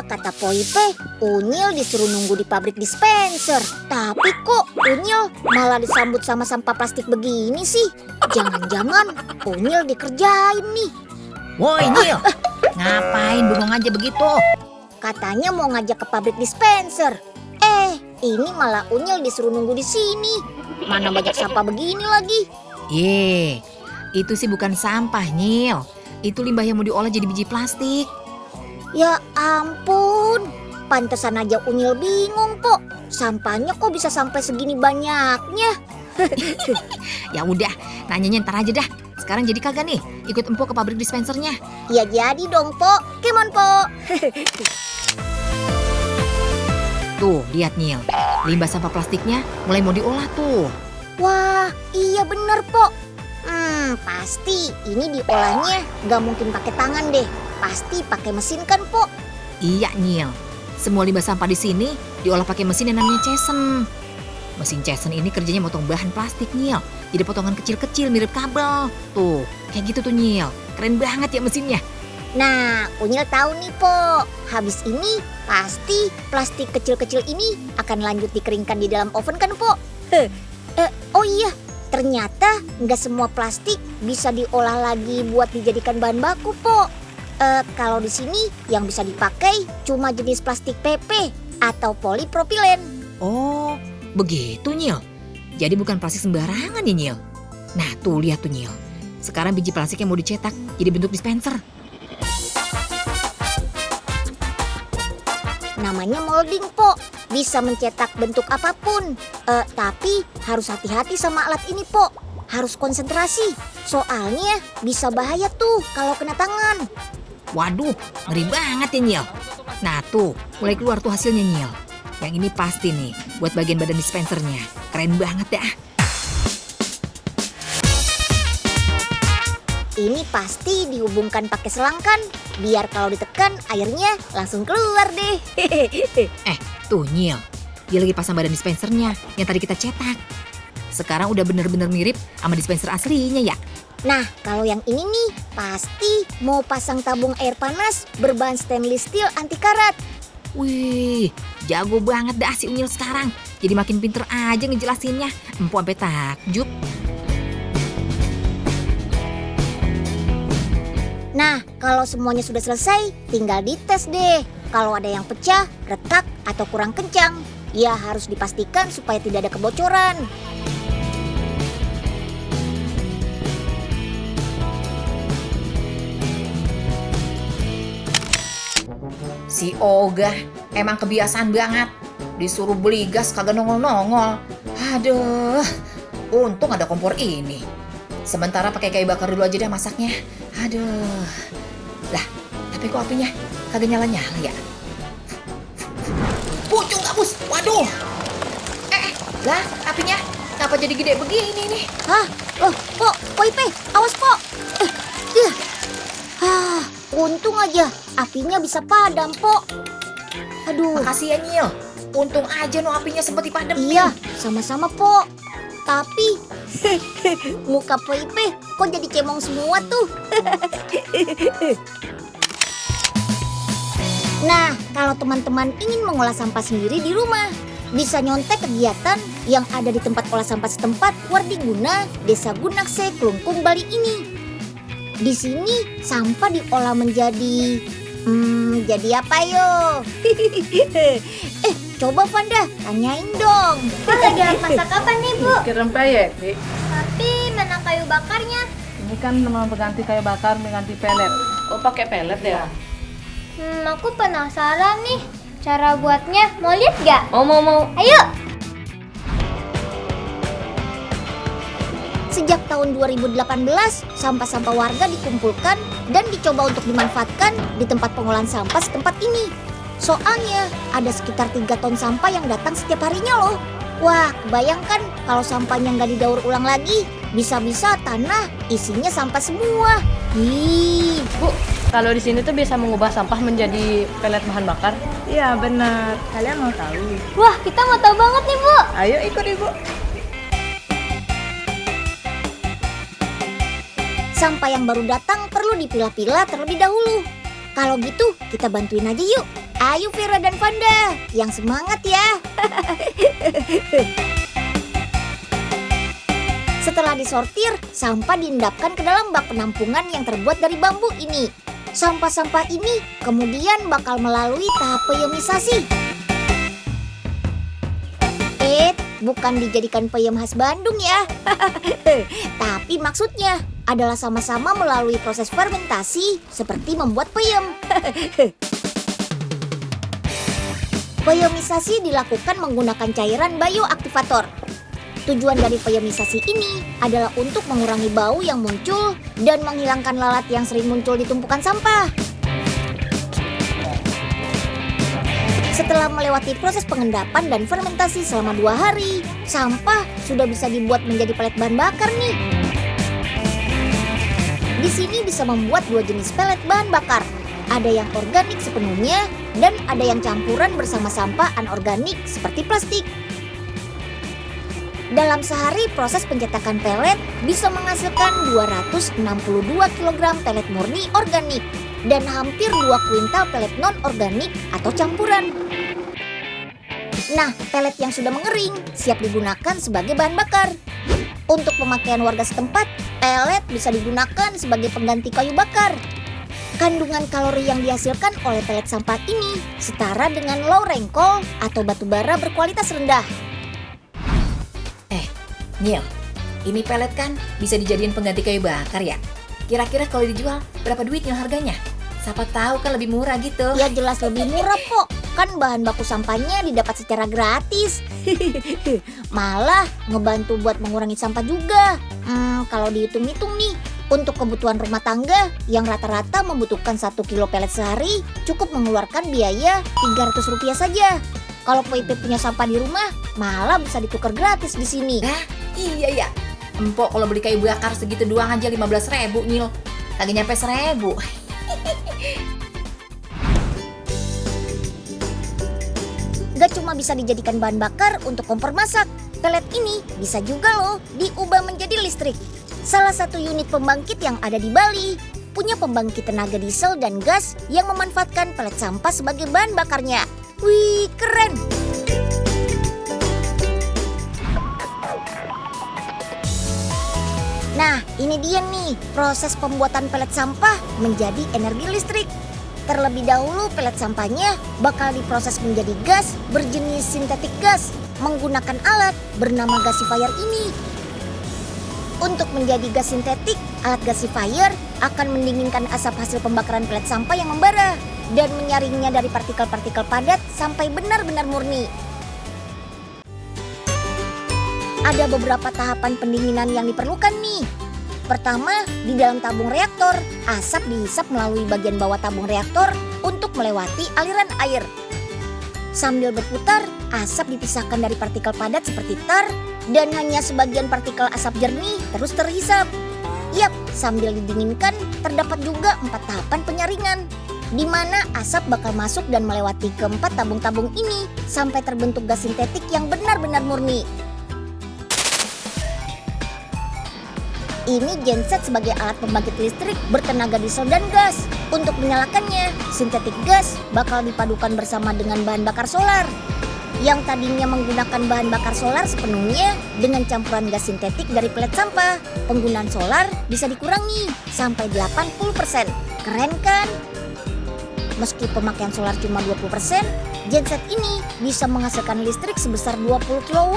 kata Poipe, Unyil disuruh nunggu di pabrik dispenser. Tapi kok Unyil malah disambut sama sampah plastik begini sih? Jangan-jangan Unyil dikerjain nih. Woi Nyil, ngapain bengong aja begitu? Katanya mau ngajak ke pabrik dispenser. Ini malah Unyil disuruh nunggu di sini. Mana banyak sampah begini lagi. Itu sih bukan sampah Nyil. Itu limbah yang mau diolah jadi biji plastik. Ya ampun, pantesan aja Unyil bingung, Pok. Sampahnya kok bisa sampai segini banyaknya? Ya udah, nanyanya ntar aja dah. Sekarang jadi kagak nih ikut Empo ke pabrik dispensernya? Ya jadi dong, Pok. Come on, Pok. Tuh, lihat Nyil. Limbah sampah plastiknya mulai mau diolah tuh. Wah, iya bener, Pok. Pasti ini diolahnya nggak mungkin pakai tangan deh. Pasti pakai mesin kan, Pok? Iya Nyil. Semua limbah sampah di sini diolah pakai mesin yang namanya Cesen. Mesin Cesen ini kerjanya motong bahan plastik Nyil. Jadi potongan kecil-kecil mirip kabel. Tuh, kayak gitu tuh Nyil. Keren banget ya mesinnya. Nah, Unyil tahu nih, Pok. Habis ini pasti plastik kecil-kecil ini akan lanjut dikeringkan di dalam oven kan, Pok? Oh iya, ternyata nggak semua plastik bisa diolah lagi buat dijadikan bahan baku, Pok. Kalau di sini yang bisa dipakai cuma jenis plastik PP atau polipropilen. Oh, begitu Nyil. Jadi bukan plastik sembarangan ya Nyil. Nah tuh lihat tuh Nyil. Sekarang biji plastik yang mau dicetak jadi bentuk dispenser. Namanya molding, Pok. Bisa mencetak bentuk apapun. Tapi harus hati-hati sama alat ini, Pok. Harus konsentrasi. Soalnya bisa bahaya tuh kalau kena tangan. Waduh, ngeri banget ya Nyil. Nah tuh, mulai keluar tuh hasilnya Nyil. Yang ini pasti nih buat bagian badan dispensernya. Keren banget ya. Ini pasti dihubungkan pakai selang kan? Biar kalau ditekan airnya langsung keluar deh. Tuh Nyil, dia lagi pasang badan dispensernya yang tadi kita cetak. Sekarang udah bener-bener mirip sama dispenser aslinya ya. Nah, kalau yang ini nih pasti mau pasang tabung air panas berbahan stainless steel anti karat. Wih, jago banget dah si Unyil sekarang. Jadi makin pinter aja ngejelasinnya. Empu sampai takjub. Nah, kalau semuanya sudah selesai, tinggal dites deh. Kalau ada yang pecah, retak, atau kurang kencang, ya harus dipastikan supaya tidak ada kebocoran. Si Oga emang kebiasaan banget. Disuruh beli gas kagak nongol-nongol. Aduh, untung ada kompor ini. Sementara pakai kayu bakar dulu aja deh masaknya. Aduh. Lah, tapi kok apinya kagak nyala-nyala ya? Pucung gabus, waduh. Lah apinya kenapa jadi gede begini nih? Hah? Loh, Pok, Poipe, awas, Pok. Untung aja apinya bisa padam, Pok. Aduh. Makasih ya Nyil. Untung aja no apinya sempet dipademin. Iya, sama-sama, Pok. Tapi muka Poipe kok jadi cemong semua tuh. Nah, kalau teman-teman ingin mengolah sampah sendiri di rumah, bisa nyontek kegiatan yang ada di tempat olah sampah setempat Wardiguna, Desa Gunakse, Klungkung, Bali ini. Di sini sampah diolah menjadi jadi apa yo? Coba Vanda, tanyain dong. Lagi masak apa nih, Bu? Bikin rempeyek, Dik. Tapi mana kayu bakarnya? Ini kan memang pengganti kayu bakar mengganti pelet. Oh, pakai pelet ya? Aku penasaran nih cara buatnya. Mau lihat gak? Mau. Ayo! Sejak tahun 2018, sampah-sampah warga dikumpulkan dan dicoba untuk dimanfaatkan di tempat pengolahan sampah setempat ini. Soalnya ada sekitar 3 ton sampah yang datang setiap harinya loh. Wah, bayangkan kalau sampahnya nggak didaur ulang lagi, bisa-bisa tanah isinya sampah semua. Bu, kalau di sini tuh bisa mengubah sampah menjadi pelet bahan bakar? Iya, benar. Kalian mau tahu? Wah, kita mau tahu banget nih, Bu. Ayo ikut Ibu. Sampah yang baru datang perlu dipilah-pilah terlebih dahulu. Kalau gitu, kita bantuin aja yuk. Ayo Vera dan Vanda, yang semangat ya. Setelah disortir, sampah diendapkan ke dalam bak penampungan yang terbuat dari bambu ini. Sampah-sampah ini kemudian bakal melalui tahap peyemisasi. Bukan dijadikan peyem khas Bandung ya. Tapi maksudnya adalah sama-sama melalui proses fermentasi seperti membuat peyem. Peyemisasi dilakukan menggunakan cairan bioaktivator. Tujuan dari peyemisasi ini adalah untuk mengurangi bau yang muncul dan menghilangkan lalat yang sering muncul di tumpukan sampah. Setelah melewati proses pengendapan dan fermentasi selama 2 hari, sampah sudah bisa dibuat menjadi pelet bahan bakar nih. Di sini bisa membuat 2 jenis pelet bahan bakar. Ada yang organik sepenuhnya dan ada yang campuran bersama sampah anorganik seperti plastik. Dalam sehari proses pencetakan pelet bisa menghasilkan 262 kg pelet murni organik dan hampir 2 kuintal pelet non-organik atau campuran. Nah, pelet yang sudah mengering siap digunakan sebagai bahan bakar. Untuk pemakaian warga setempat, pelet bisa digunakan sebagai pengganti kayu bakar. Kandungan kalori yang dihasilkan oleh pelet sampah ini setara dengan low rankol atau batu bara berkualitas rendah. Nil, ini pelet kan bisa dijadiin pengganti kayu bakar ya? Kira-kira kalau dijual berapa duit Nil harganya? Siapa tahu kan lebih murah gitu. Ya jelas lebih murah kok, kan bahan baku sampahnya didapat secara gratis. Malah ngebantu buat mengurangi sampah juga. Kalau dihitung-hitung nih, untuk kebutuhan rumah tangga yang rata-rata membutuhkan 1 kilo pelet sehari, cukup mengeluarkan biaya Rp300 saja. Kalau PIP punya sampah di rumah, malah bisa ditukar gratis di sini. Iya ya. Empok kalau beli kayu bakar segitu doang aja 15.000 Nil. Kagak nyampe 1.000. Gak cuma bisa dijadikan bahan bakar untuk kompor masak, pelet ini bisa juga loh diubah menjadi listrik. Salah satu unit pembangkit yang ada di Bali punya pembangkit tenaga diesel dan gas yang memanfaatkan pelet sampah sebagai bahan bakarnya. Wih, keren! Nah, ini dia nih proses pembuatan pelet sampah menjadi energi listrik. Terlebih dahulu pelet sampahnya bakal diproses menjadi gas berjenis sintetik gas menggunakan alat bernama gasifier ini. Untuk menjadi gas sintetik, alat gasifier akan mendinginkan asap hasil pembakaran pelet sampah yang membara dan menyaringnya dari partikel-partikel padat sampai benar-benar murni. Ada beberapa tahapan pendinginan yang diperlukan nih. Pertama, di dalam tabung reaktor, asap dihisap melalui bagian bawah tabung reaktor untuk melewati aliran air. Sambil berputar, asap dipisahkan dari partikel padat seperti tar dan hanya sebagian partikel asap jernih terus terhisap. Yap, sambil didinginkan, terdapat juga 4 tahapan penyaringan, di mana asap bakal masuk dan melewati keempat tabung-tabung ini sampai terbentuk gas sintetik yang benar-benar murni. Ini genset sebagai alat pembangkit listrik bertenaga diesel dan gas. Untuk menyalakannya, sintetik gas bakal dipadukan bersama dengan bahan bakar solar. Yang tadinya menggunakan bahan bakar solar sepenuhnya dengan campuran gas sintetik dari pelet sampah, penggunaan solar bisa dikurangi sampai 80%. Keren kan? Meski pemakaian solar cuma 20%, genset ini bisa menghasilkan listrik sebesar 20 kW.